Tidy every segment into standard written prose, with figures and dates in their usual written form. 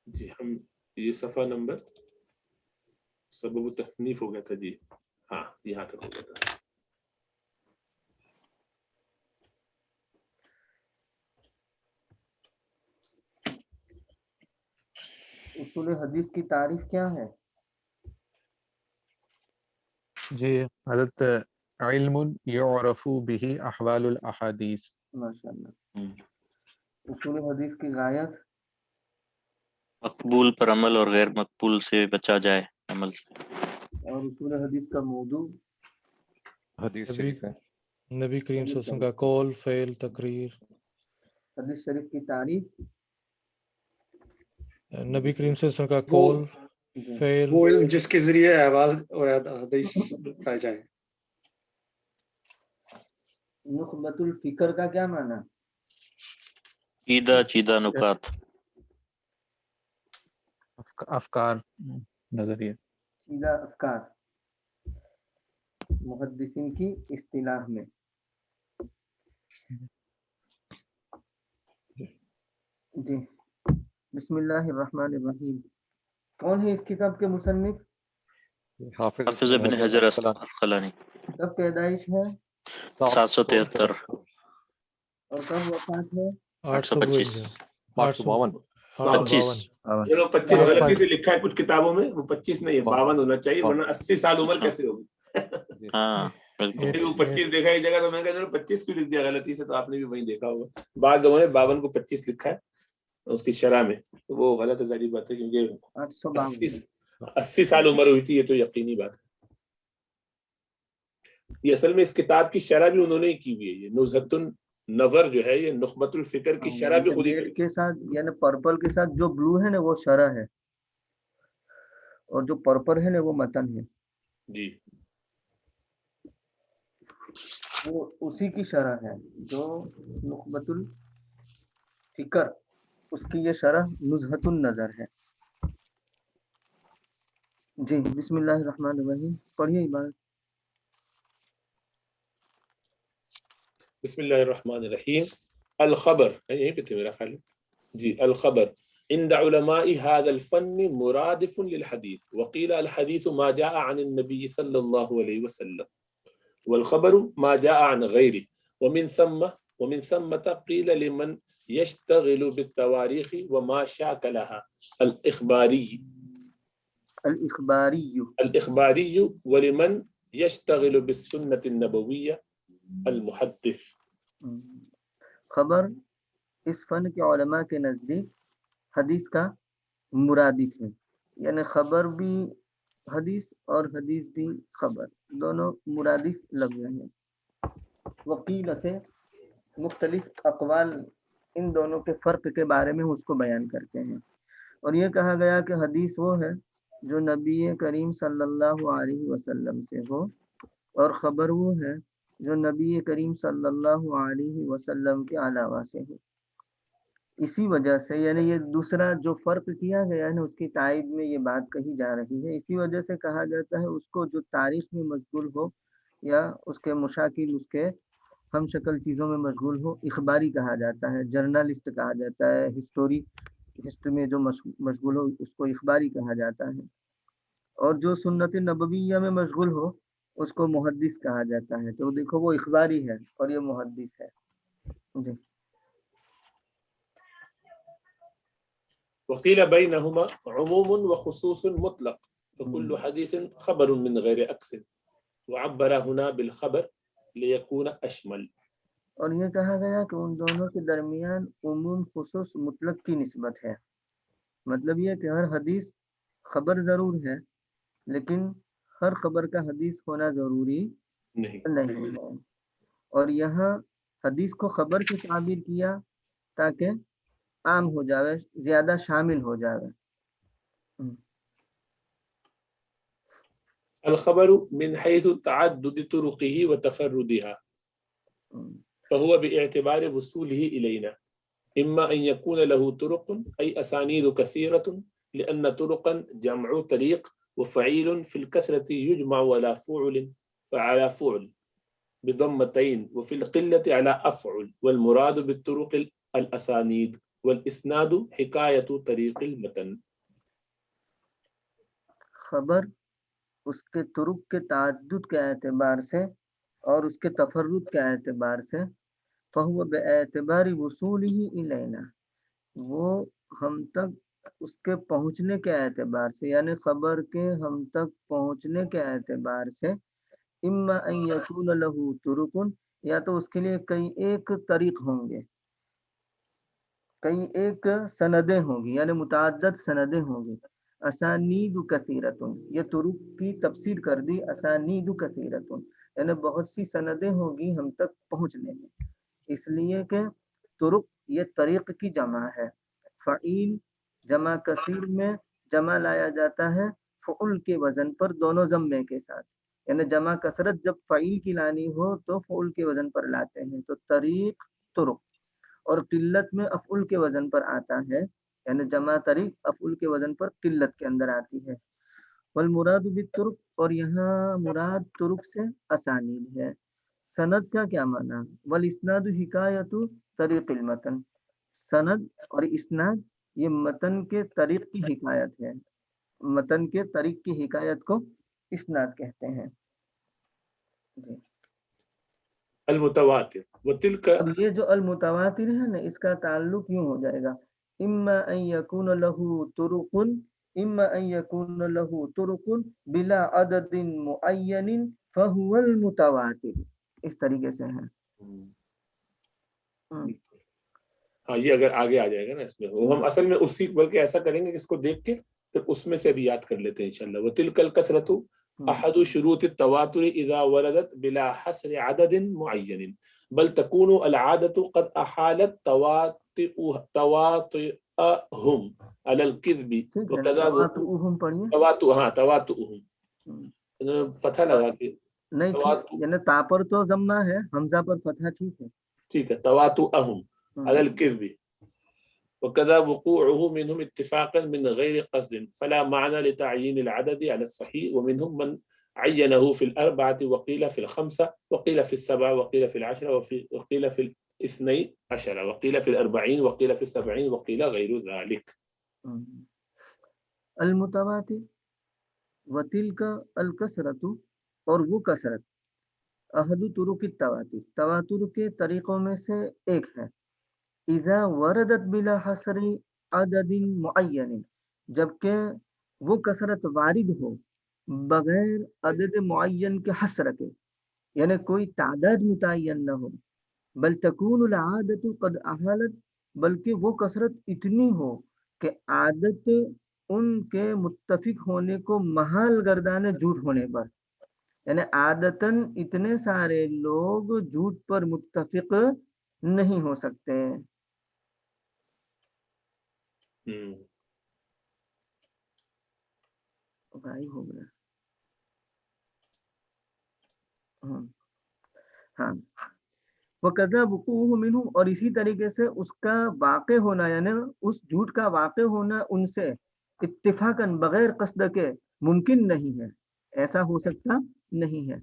جی ہم یہ صفحہ نمبر سبب تصنیف ہو گیا تھا جی، ہاں یہاں تک ہو گیا تھا. اصول حدیث کی تعریف کیا ہے؟ جی حضرت علم یعرف به احوال الاحادیث. ماشاء اللہ. اصول حدیث کی غایت؟ مقبول پر عمل اور غیر مقبول سے بچا جائے عمل سے. اور اصول حدیث کا موضوع؟ حدیث شریف ہے. نبی کریم صلی اللہ علیہ وسلم کا قول، فعل، تقریر. حدیث شریف کی تعریف؟ نبی کریم صلی اللہ علیہ وسلم کا قول، فعل، وہ علم جس کے ذریعے احوال اور حدیث بتائے جائیں. نخبۃ الفکر کا کیا معنی؟ چیدہ چیدہ نکات. افکار، نظریہ. سیدھا افکار محدثین کی اصطلاح میں. جی بسم اللہ الرحمن الرحیم. کون ہے اس کتاب کے مصنف؟ حافظ ابن حجر اسقلانی. کب پیدائش ہے؟ 773. اور کب وفات ہے؟ 825. 852. 25. چلو 25 غلطی سے لکھا ہے کچھ کتابوں میں، وہ 25 نہیں ہے 52 ہونا چاہیے، ورنہ 80 سال عمر کیسے ہوگی؟ ہاں بالکل. وہ 25 دیکھا ایک جگہ، تو میں نے کہا 25 کیوں لکھ دیا غلطی سے، تو آپ نے بھی وہیں دیکھا ہوگا. بعض لوگوں نے 52 کو 25 لکھا ہے اس کی شرح میں، تو وہ غلط ہے، ظاہری بات ہے، کیونکہ 80 سال عمر ہوئی تھی، یہ تو یقینی بات ہے. یہ اصل میں اس کتاب کی شرح بھی انہوں نے کی ہوئی ہے. یہ نزہۃ النظر جو ہے، یہ نخبۃ الفکر کی شرح بھی خود ہی ریڈ کے ساتھ، یعنی پرپل کے ساتھ جو بلو ہے نا وہ شرح ہے، اور جو پرپل ہے نا وہ متن ہے. جی وہ اسی کی شرح ہے جو نخبۃ الفکر، اس کی یہ شرح نزہۃ النظر ہے. جی بسم اللہ الرحمن الرحیم. پڑھیے عبارت. بسم اللہ الرحمن الرحیم. الخبر، یہیں پہ تھے میرا خیال. جی الخبر عند علماء هذا الفن مرادف للحديث، وقيل الحديث ما جاء عن النبي صلى الله عليه وسلم، والخبر ما جاء عن غيره، ومن ثم قيل لمن يشتغل بالتواريخ وما شاكلها الإخباري، ولمن يشتغل بالسنة النبوية المحدث. خبر اس فن کے علماء کے نزدیک حدیث کا مرادف ہے، یعنی خبر بھی حدیث اور حدیث بھی خبر، دونوں مرادف لفظ ہیں. وکیل سے مختلف اقوال ان دونوں کے فرق کے بارے میں اس کو بیان کرتے ہیں، اور یہ کہا گیا کہ حدیث وہ ہے جو نبی کریم صلی اللہ علیہ وسلم سے ہو، اور خبر وہ ہے جو نبی کریم صلی اللہ علیہ وسلم کے علاوہ سے ہو. اسی وجہ سے یعنی یہ دوسرا جو فرق کیا گیا ہے نا، اس کی تائید میں یہ بات کہی جا رہی ہے. اسی وجہ سے کہا جاتا ہے اس کو جو تاریخ میں مشغول ہو یا اس کے مشاکل، اس کے ہم شکل چیزوں میں مشغول ہو، اخباری کہا جاتا ہے، جرنلسٹ کہا جاتا ہے، ہسٹری میں جو مشغول ہو اس کو اخباری کہا جاتا ہے، اور جو سنت نبویہ میں مشغول ہو اس کو محدث کہا جاتا ہے. تو دیکھو وہ اخباری ہے اور یہ محدث ہے. جی وقيل بينهما عموم وخصوص مطلق، فكل حديث خبر من غير عكس، وعبر هنا بالخبر ليكون أشمل. اور یہ کہا گیا کہ ان دونوں کے درمیان عموم خصوص مطلق کی نسبت ہے. مطلب یہ کہ ہر حدیث خبر ضرور ہے، لیکن ہر خبر کا حدیث ہونا ضروری نہیں ہے. اور یہاں حدیث کو خبر سے تعبیر کیا تاکہ عام ہو جاوے، زیادہ شامل ہو جاوے. الخبر من حيث تعدد طرقه وتفردها، فهو باعتبار وصوله إلينا إما أن يكون له طرق أي أسانيد كثيرة، لأن طرقا جمع طريق، وفعيل في الكثرة يجمع على فعل بضمتين، وفي القلة على أفعل، والمراد بالطرق الأسانيد والاسناد حکایت طریق المتن. خبر اس کے طرق کے تعدد کے اعتبار سے اور اس کے تفرد کے اعتبار سے فہو باعتبار وصوله الینا، وہ ہم تک اس کے پہنچنے کے اعتبار سے، یعنی خبر کے ہم تک پہنچنے کے اعتبار سے، اما ان یکون له طرق، یا تو اس کے لیے کئی ایک طریق ہوں گے، کئی ایک سندیں ہوں گی، یعنی متعدد سندیں ہوں گی. اسانید کثیرتن، یہ طرق کی تفسیر کر دی، اسانید کثیرتن یعنی بہت سی سندیں ہوں گی ہم تک پہنچنے میں، اس لیے کہ طرق یہ طریق کی جمع ہے. فعیل جمع کثیر میں جمع لایا جاتا ہے فعل کے وزن پر دونوں ضمے کے ساتھ، یعنی جمع کثرت جب فعیل کی لانی ہو تو فعل کے وزن پر لاتے ہیں، تو طریق طرق، اور قلت میں افعل کے وزن پر آتا ہے، یعنی جمع طریق افعل کے وزن پر قلت کے اندر آتی ہے. والمراد بالطرق، اور یہاں مراد طرق سے اسانید ہے. سند کا کیا معنی؟ والاسناد حکایت طریق المتن، سند اور اسناد یہ متن کے طریق کی حکایت ہے، متن کے طریق کی حکایت کو اسناد کہتے ہیں. جی. المتواتر وتلک، اب یہ جو المتواتر ہے نا، اس کا تعلق یوں ہو جائے گا، اما ان یکون له طرق، اما ان یکون له طرق بلا عدد معین فهو المتواتر، اس طریقے سے ہے. ہاں یہ اگر آگے آ جائے گا نا اس میں، وہ ہم اصل میں اسی، بلکہ ایسا کریں گے کہ اس کو دیکھ کے پھر اس میں سے بھی یاد کر لیتے ہیں انشاءاللہ. وتلک الکثرۃ احد شروط التواتر اذا وردت بلا حصر عدد معین بل تكون العادة قد احالت تواطؤهم على الكذب وكذا تواتؤہم پڑھیے، تواتؤهم فتح لگا کے نہیں ٹھیک، یعنی تا پر تو ضمہ ہے، حمزہ پر فتحہ ٹھیک ہے. ٹھیک ہے، تواتؤهم على الكذب وكذا وقوعه منهم اتفاقا من غير قصد فلا معنى لتعيين العدد على الصحيح. ومنهم من عينه في الأربعة وقيل في الخمسة وقيل في السبعة وقيل في العشرة وقيل في الاثني عشرة وقيل في الأربعين وقيل في السبعين وقيل غير ذلك. المتواتر وتلك الکثرۃ، اور وہ کثرت، احد طرق التواتر، تواتر کے طریقوں میں سے ایک ہے. اذا وردت بلا حصر عدد معین، جبکہ وہ کثرت وارد ہو بغیر عدد معین کے حصر کے، یعنی کوئی تعداد متعین نہ ہو. بل تکون العادت قد احالت، بلکہ وہ کثرت اتنی ہو کہ عادت ان کے متفق ہونے کو محال گردانے جھوٹ ہونے پر، یعنی عادتاً اتنے سارے لوگ جھوٹ پر متفق نہیں ہو سکتے. غائب ہو گیا. ہاں وَكَذَا وُقُوعُهُ مِنْهُ، اور اسی طریقے سے اس کا واقع ہونا، یعنی اس جھوٹ کا واقع ہونا ان سے اتفاقاً بغیر قصد کے ممکن نہیں ہے، ایسا ہو سکتا نہیں ہے.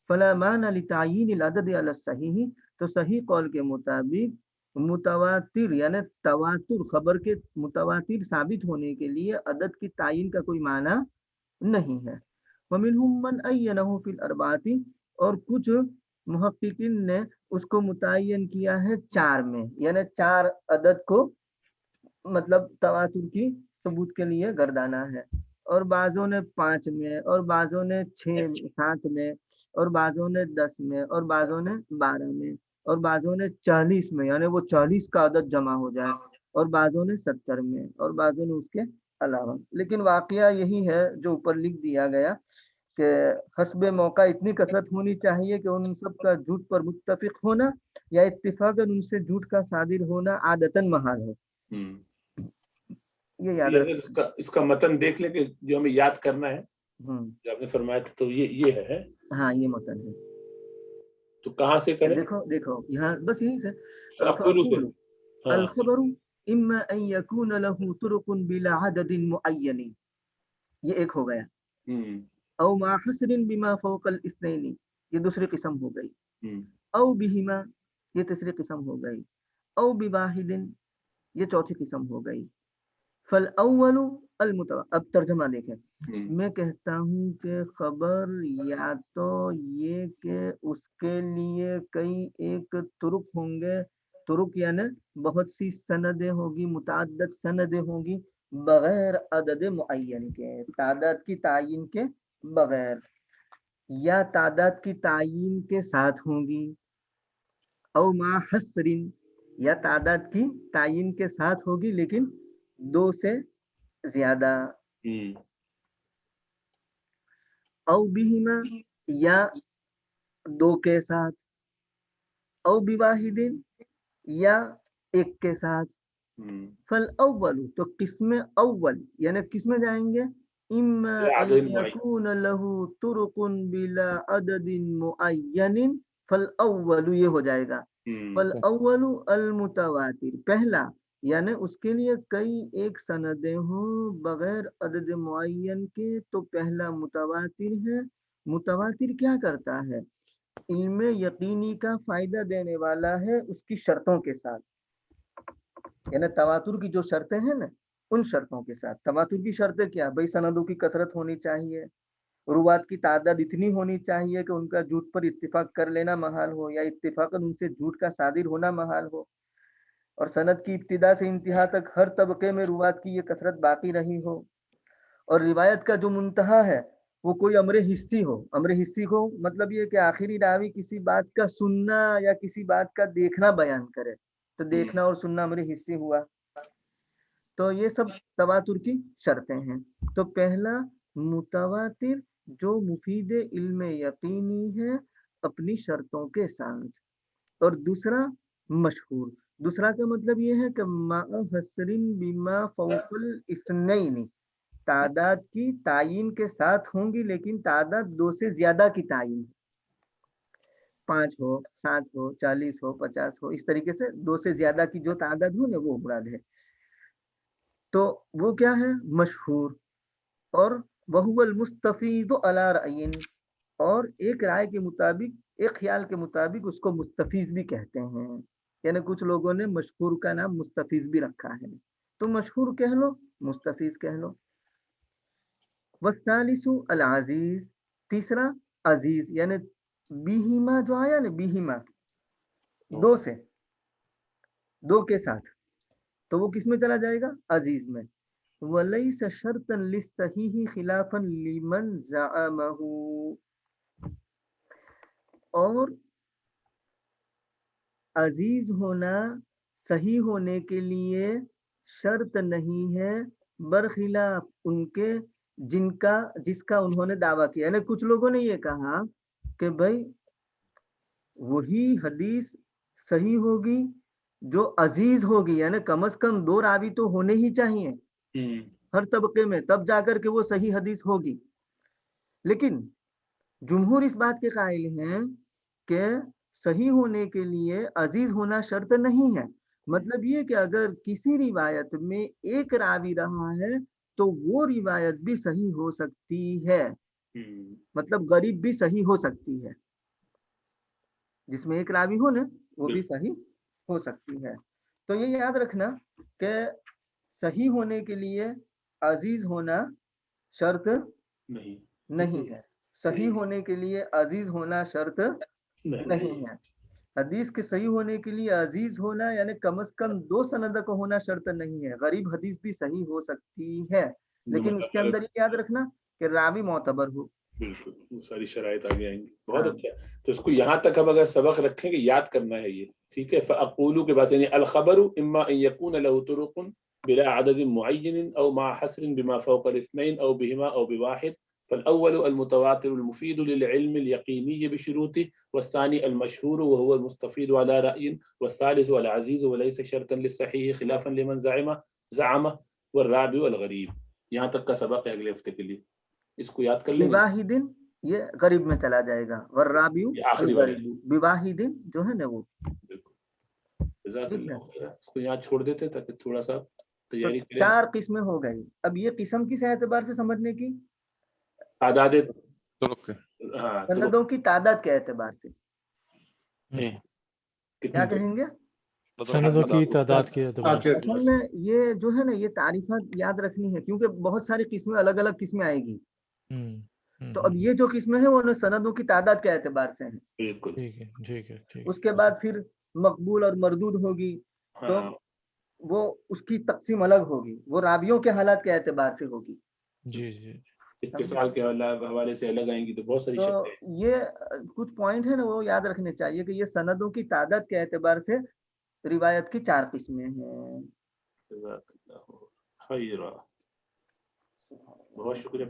فَلَا مَانَ لِتَعْيِينِ الْعَدَدِ عَلَى الصَّحِيحِ، تو صحیح قول کے مطابق متواتر یعنی تواتر، خبر کے متواتر ثابت ہونے کے لیے عدد کی تعین کا کوئی معنی نہیں ہے. وَمِنْهُمْ مَنْ عَيَّنَهُ فِي الْأَرْبَعَةِ، اور کچھ محققین نے اس کو متعین کیا ہے 4 میں، یعنی 4 عدد کو مطلب تواتر کی ثبوت کے لیے گردانا ہے. اور بعضوں نے 5 میں، اور بعضوں نے 6-7 میں، اور بعضوں نے 10 میں، اور بعضوں نے 12 میں، اور بعضوں نے 40 میں، یعنی وہ 40 کا عدد جمع ہو جائے، اور بعضوں نے 70 میں، اور بعضوں نے اس کے علاوہ. لیکن واقعہ یہی ہے جو اوپر لکھ دیا گیا کہ حسب موقع اتنی کثرت ہونی چاہیے کہ ان سب کا جھوٹ پر متفق ہونا یا اتفاقاً ان سے جھوٹ کا صادر ہونا عادتاً محال ہو. یہ یاد رکھیں. اس کا متن دیکھ لیں کہ جو ہمیں یاد کرنا ہے، جو آپ نے فرمایا تھا، تو یہ ہے. ہاں یہ متن ہے. تو کہاں سے کریں؟ دیکھو یہاں بس یہیں سے. الخبر اما ان يكون له طرق بلا عدد معین، یہ ایک ہو گیا. او مع حصر بما فوق الاثنين، یہ دوسری قسم ہو گئی. او بہما، یہ تیسری قسم ہو گئی. او بواحد، یہ چوتھی قسم ہو گئی. فالاول المتوا. اب ترجمہ دیکھیں. میں کہتا ہوں کہ خبر یا تو یہ کہ اس کے لیے کئی ایک طرق ہوں گے. طرق یعنی بہت سی سندیں ہوگی، متعدد سندیں ہوگی، بغیر عدد معین کے، تعداد کی تعین کے بغیر، یا تعداد کی تعین کے ساتھ ہوں گی، او ما حسر، یا تعداد کی تعین کے ساتھ ہوگی لیکن دو سے زیادہ، او بہما، یا دو کے ساتھ، او بواحد، یا ایک کے ساتھ. فالاول تو قسم اول یعنی کس میں جائیں گے؟ اما ان یکون له طرق بلا عدد معین. فالاول یہ ہو جائے گا. فالاول المتواتر، پہلا یعنی اس کے لیے کئی ایک سندیں ہوں بغیر عدد معین کے تو پہلا متواتر ہے. متواتر کیا کرتا ہے؟ علم یقینی کا فائدہ دینے والا ہے اس کی شرطوں کے ساتھ. یعنی تواتر کی جو شرطیں ہیں نا ان شرطوں کے ساتھ. تواتر کی شرطیں کیا؟ بھائی سندوں کی کثرت ہونی چاہیے، روات کی تعداد اتنی ہونی چاہیے کہ ان کا جھوٹ پر اتفاق کر لینا محال ہو، یا اتفاقاً ان سے جھوٹ کا صادر ہونا محال ہو، اور سند کی ابتدا سے انتہا تک ہر طبقے میں روات کی یہ کثرت باقی رہی ہو، اور روایت کا جو منتہا ہے وہ کوئی امر حسی ہو. امر حسی ہو مطلب یہ کہ آخری راوی کسی بات کا سننا یا کسی بات کا دیکھنا بیان کرے، تو دیکھنا اور سننا امر حسی ہوا. تو یہ سب تواتر کی شرطیں ہیں. تو پہلا متواتر جو مفید علم یقینی ہے اپنی شرطوں کے ساتھ، اور دوسرا مشہور. دوسرا کا مطلب یہ ہے کہ ما حسر بما فوق الاثنین، تعداد کی تعین کے ساتھ ہوں گی لیکن تعداد دو سے زیادہ کی تعین، 5 ہو، 7 ہو، 40 ہو، 50 ہو، اس طریقے سے دو سے زیادہ کی جو تعداد ہو نا وہ مراد ہے. تو وہ کیا ہے؟ مشہور. اور وہو المستفید علی رأی، اور ایک رائے کے مطابق، ایک خیال کے مطابق اس کو مستفیض بھی کہتے ہیں. یعنی کچھ لوگوں نے مشہور کا نام مستفیض بھی رکھا ہے، تو مشہور کہہ لو، مستفیض کہہ لو. والثالث العزیز، تیسرا عزیز، یعنی بیہما جو آیا نا، بیہما دو سے، دو کے ساتھ، تو وہ کس میں چلا جائے گا؟ عزیز میں. وَلَيْسَ شَرْطًا لِلصَّحِيحِ خِلَافًا لِمَنْ زَعَمَهُ، اور عزیز ہونا صحیح ہونے کے لیے شرط نہیں ہے برخلاف ان کے جس کا انہوں نے دعویٰ کیا. یعنی کچھ لوگوں نے یہ کہا کہ بھائی وہی حدیث صحیح ہوگی جو عزیز ہوگی، یعنی کم از کم 2 راوی تو ہونے ہی چاہیے ہر طبقے میں، تب جا کر کے وہ صحیح حدیث ہوگی. لیکن جمہور اس بات کے قائل ہیں کہ صحیح ہونے کے لیے عزیز ہونا شرط نہیں ہے. مطلب یہ کہ اگر کسی روایت میں ایک راوی رہا ہے تو وہ روایت بھی صحیح ہو سکتی ہے، مطلب غریب بھی صحیح ہو سکتی ہے. جس میں ایک راوی ہو نا وہ بھی صحیح ہو سکتی ہے. تو یہ یاد رکھنا کہ صحیح ہونے کے لیے عزیز ہونا شرط نہیں ہے. صحیح ہونے کے لیے عزیز ہونا شرط نہیں ہے. حدیث کے صحیح ہونے کے لیے عزیز ہونا یعنی کم از کم 2 سند کا ہونا شرط نہیں ہے. غریب حدیث بھی صحیح ہو سکتی ہے لیکن اس کے اندر یہ یاد رکھنا کہ راوی معتبر ہو. بالکل، وہ ساری شرائط آگے آئیں گی. بہت اچھا. تو اس کو یہاں تک اب اگر سبق رکھیں کہ یاد کرنا ہے یہ، ٹھیک ہے. فاقول کے بعد یعنی الخبر اما ان يكون له طرق بلا عدد معين او مع حصر بما فوق الاثنين او بهما او بواحد. فالاول المتواتر المفيد للعلم اليقيني بشروطه، والثاني المشهور وهو المستفيد على رأي، والثالث العزيز وليس شرطا للصحيح خلافا لمن زعم، والرابع الغريب. یہاں تک کا سبق ہے اگلے ہفتے کے لیے، اس کو یاد کر لیں. بواحد یہ غریب میں چلا جائے گا، والرابع الغریب. بواحد جو ہے نا وہ اس کو یہاں چھوڑ دیتے تاکہ تھوڑا سا تیاری کریں. 4 قسمیں ہو گئی. اب یہ قسم کس اعتبار سے سمجھنے کی؟ تعداد سندوں کی تعداد کے اعتبار سے. جی. کیا کہیں گے؟ سندوں کی تعداد کے اعتبار سے اصل میں یہ جو ہے نا یہ تعریفات یاد رکھنی ہے کیونکہ بہت ساری قسمیں الگ الگ قسمیں آئے گی. تو اب یہ جو قسمیں ہیں وہ سندوں کی تعداد کے اعتبار سے ہیں. بالکل ٹھیک ہے ٹھیک ہے ٹھیک اس کے بعد پھر مقبول اور مردود ہوگی تو ہاں وہ اس کی تقسیم الگ ہوگی، وہ راویوں کے حالات کے اعتبار سے ہوگی. جی جی اتصال کے حوالے سے الگ آئیں گی تو بہت ساری تو شکلیں. یہ کچھ پوائنٹ ہے نا وہ یاد رکھنے چاہیے کہ یہ سندوں کی تعداد کے اعتبار سے روایت کی 4 قسمیں ہیں. جزاک اللہ خیرا. بہت شکریہ.